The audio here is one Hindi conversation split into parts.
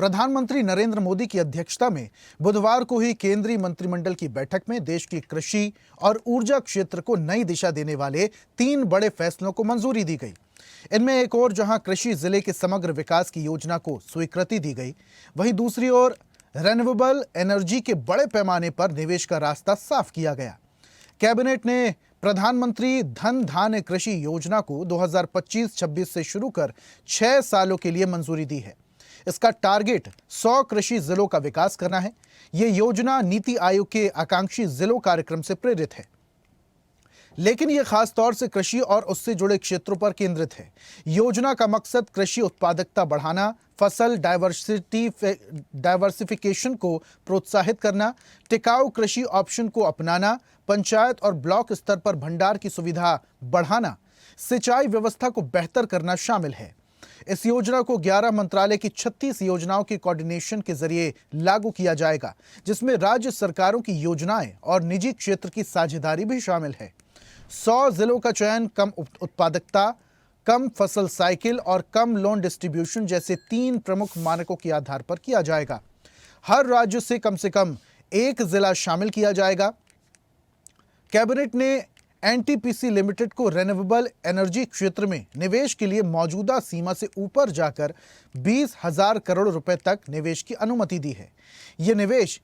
प्रधानमंत्री नरेंद्र मोदी की अध्यक्षता में बुधवार को ही केंद्रीय मंत्रिमंडल की बैठक में देश की कृषि और ऊर्जा क्षेत्र को नई दिशा देने वाले 3 बड़े फैसलों को मंजूरी दी गई। इनमें एक ओर जहां कृषि जिले के समग्र विकास की योजना को स्वीकृति दी गई, वहीं दूसरी ओर रिन्यूएबल एनर्जी के बड़े पैमाने पर निवेश का रास्ता साफ किया गया। कैबिनेट ने प्रधानमंत्री धन धान्य कृषि योजना को 2025-26 से शुरू कर 6 सालों के लिए मंजूरी दी है। इसका टारगेट 100 कृषि जिलों का विकास करना है। यह योजना नीति आयोग के आकांक्षी जिलों कार्यक्रम से प्रेरित है, लेकिन यह खास तौर से कृषि और उससे जुड़े क्षेत्रों पर केंद्रित है। योजना का मकसद कृषि उत्पादकता बढ़ाना, फसल डाइवर्सिफिकेशन को प्रोत्साहित करना, टिकाऊ कृषि ऑप्शन को अपनाना, पंचायत और ब्लॉक स्तर पर भंडार की सुविधा बढ़ाना, सिंचाई व्यवस्था को बेहतर करना शामिल है। इस योजना को 11 मंत्रालय की 36 योजनाओं के कोऑर्डिनेशन के जरिए लागू किया जाएगा, जिसमें राज्य सरकारों की योजनाएं और निजी क्षेत्र की साझेदारी भी शामिल है। 100 जिलों का चयन कम उत्पादकता, कम फसल साइकिल और कम लोन डिस्ट्रीब्यूशन जैसे 3 प्रमुख मानकों के आधार पर किया जाएगा। हर राज्य से कम एक जिला शामिल किया जाएगा। कैबिनेट ने एनटीपीसी लिमिटेड को रिन्यूएबल एनर्जी क्षेत्र में निवेश के लिए मौजूदा सीमा से ऊपर जाकर 20,000 करोड़ रुपए तक निवेश की अनुमति दी है। यह निवेश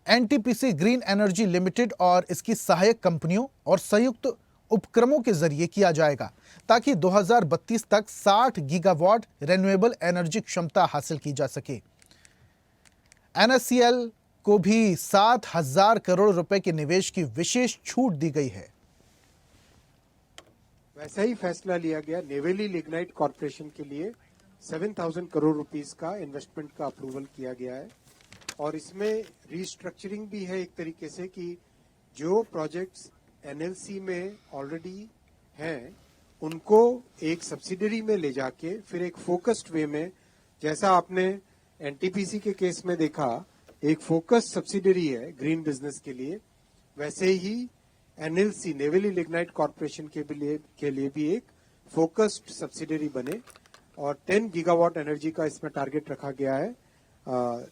एनटीपीसी ग्रीन एनर्जी लिमिटेड और इसकी सहायक कंपनियों और संयुक्त उपक्रमों के जरिए किया जाएगा, ताकि 2032 तक 60 गीगावाट रिन्यूएबल एनर्जी क्षमता हासिल की जा सके। एनएससीएल को भी 7,000 करोड़ रुपए के निवेश की विशेष छूट दी गई है। वैसा ही फैसला लिया गया नेवेली लिग्नाइट कॉर्पोरेशन के लिए 7,000 करोड़ रुपीस का इन्वेस्टमेंट का अप्रूवल किया गया है, और इसमें रीस्ट्रक्चरिंग भी है एक तरीके से कि जो प्रोजेक्ट्स एनएलसी में ऑलरेडी हैं उनको एक सब्सिडरी में ले जाके फिर एक फोकस्ड वे में, जैसा आपने एनटीपीसी के केस में देखा एक फोकस्ड सब्सिडरी है ग्रीन बिजनेस के लिए, वैसे ही एनएलसी नेवेली लिग्नाइट कॉर्पोरेशन के लिए भी एक फोकस्ड सब्सिडरी बने, और 10 गीगावाट एनर्जी का इसमें टारगेट रखा गया है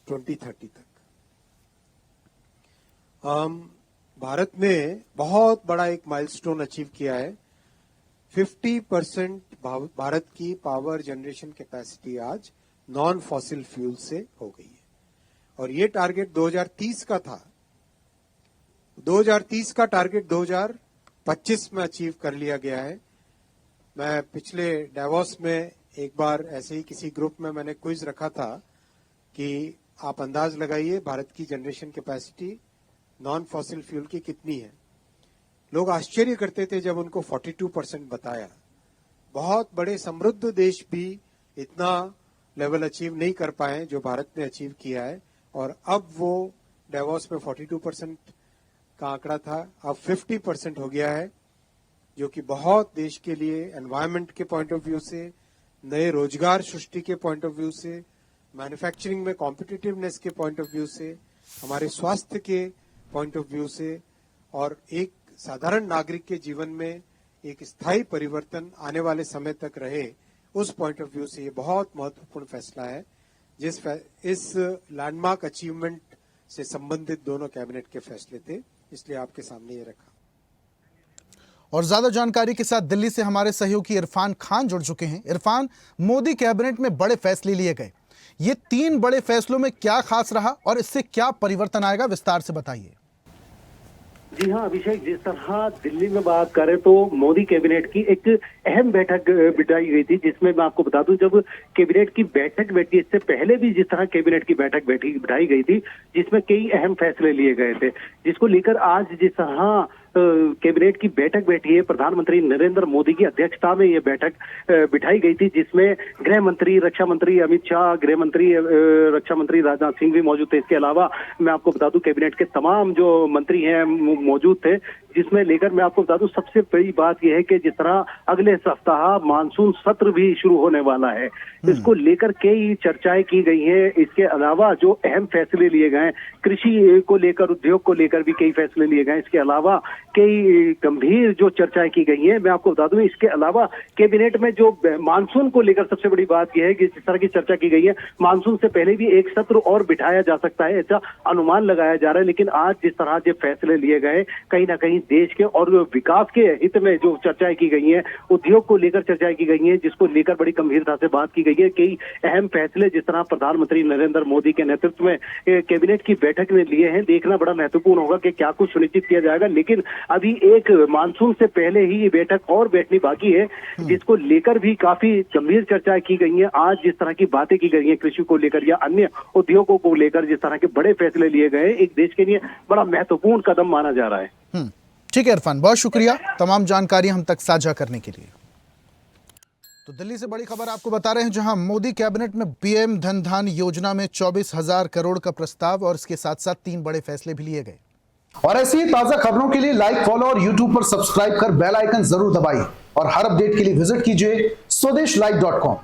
2030 तक। भारत ने बहुत बड़ा एक माइलस्टोन अचीव किया है। 50% भारत की पावर जनरेशन कैपेसिटी आज नॉन फॉसिल फ्यूल से हो गई है, और ये टारगेट 2030 का था। 2030 का टारगेट 2025 में अचीव कर लिया गया है। मैं पिछले डेवोस में एक बार ऐसे ही किसी ग्रुप में मैंने क्विज रखा था कि आप अंदाज लगाइए भारत की generation capacity non fossil fuel की कितनी है। लोग आश्चर्य करते थे जब उनको 42% बताया। बहुत बड़े समृद्ध देश भी इतना लेवल अचीव नहीं कर पाए जो भारत ने अचीव किया है, और अब वो डेवोस में 42% का आंकड़ा था, अब 50% हो गया है, जो कि बहुत देश के लिए एनवायरनमेंट के पॉइंट ऑफ व्यू से, नए रोजगार सृष्टि के पॉइंट ऑफ व्यू से, मैन्युफैक्चरिंग में कॉम्पिटिटिवनेस के पॉइंट ऑफ व्यू से, हमारे स्वास्थ्य के पॉइंट ऑफ व्यू से, और एक साधारण नागरिक के जीवन में एक स्थायी परिवर्तन आने वाले समय तक रहे, उस पॉइंट ऑफ व्यू से ये बहुत महत्वपूर्ण फैसला है। इस लैंडमार्क अचीवमेंट से संबंधित दोनों कैबिनेट के फैसले थे, इसलिए आपके सामने ये रखा। और ज्यादा जानकारी के साथ दिल्ली से हमारे सहयोगी इरफान खान जुड़ चुके हैं। इरफान, मोदी कैबिनेट में बड़े फैसले लिए गए, ये 3 बड़े फैसलों में क्या खास रहा और इससे क्या परिवर्तन आएगा, विस्तार से बताइए। जी हाँ अभिषेक, जिस तरह दिल्ली में बात करें तो मोदी कैबिनेट की एक अहम बैठक बिठाई गई थी, जिसमें मैं आपको बता दूं जब कैबिनेट की बैठक बैठी, इससे पहले भी जिस तरह कैबिनेट की बैठक बिठाई गई थी जिसमें कई अहम फैसले लिए गए थे, जिसको लेकर आज जिस तरह कैबिनेट की बैठक बैठी है, प्रधानमंत्री नरेंद्र मोदी की अध्यक्षता में ये बैठक बिठाई गई थी, जिसमें गृह मंत्री, रक्षा मंत्री अमित शाह, गृह मंत्री रक्षा मंत्री राजनाथ सिंह भी मौजूद थे। इसके अलावा मैं आपको बता दूं कैबिनेट के तमाम जो मंत्री हैं मौजूद थे, जिसमें लेकर मैं आपको बता दूं सबसे बड़ी बात यह है कि जिस तरह अगले सप्ताह मानसून सत्र भी शुरू होने वाला है, इसको लेकर कई चर्चाएं की गई हैं। इसके अलावा जो अहम फैसले लिए गए, कृषि को लेकर, उद्योग को लेकर भी कई फैसले लिए गए। इसके अलावा कई गंभीर जो चर्चाएं की गई हैं। मैं आपको बता दूं, इसके अलावा कैबिनेट में जो मानसून को लेकर सबसे बड़ी बात यह है कि जिस तरह की चर्चा की गई है, मानसून से पहले भी एक सत्र और बिठाया जा सकता है, ऐसा अनुमान लगाया जा रहा है। लेकिन आज जिस तरह के फैसले लिए गए, कहीं ना कहीं देश के और विकास के हित में जो चर्चाएं की गई हैं, उद्योग को लेकर चर्चाएं की गई हैं, जिसको लेकर बड़ी गंभीरता से बात की गई है। कई अहम फैसले जिस तरह प्रधानमंत्री नरेंद्र मोदी के नेतृत्व में कैबिनेट की बैठक में लिए हैं, देखना बड़ा महत्वपूर्ण होगा कि क्या कुछ सुनिश्चित किया जाएगा। लेकिन अभी एक मानसून से पहले ही ये बैठक और बैठनी बाकी है, जिसको लेकर भी काफी गंभीर चर्चाएं की गई हैं। आज जिस तरह की बातें की गई हैं कृषि को लेकर या अन्य उद्योगों को लेकर, जिस तरह के बड़े फैसले लिए गए, एक देश के लिए बड़ा महत्वपूर्ण कदम माना जा रहा है। ठीक है इरफान, बहुत शुक्रिया तमाम जानकारी हम तक साझा करने के लिए। तो दिल्ली से बड़ी खबर आपको बता रहे हैं, जहां मोदी कैबिनेट में पीएम धन धान योजना में 24,000 करोड़ का प्रस्ताव और इसके साथ साथ 3 बड़े फैसले भी लिए गए। और ऐसी ही ताजा खबरों के लिए लाइक, फॉलो और यूट्यूब पर सब्सक्राइब कर बेल आइकन जरूर दबाइए और हर अपडेट के लिए विजिट कीजिए स्वदेशलाइव.com।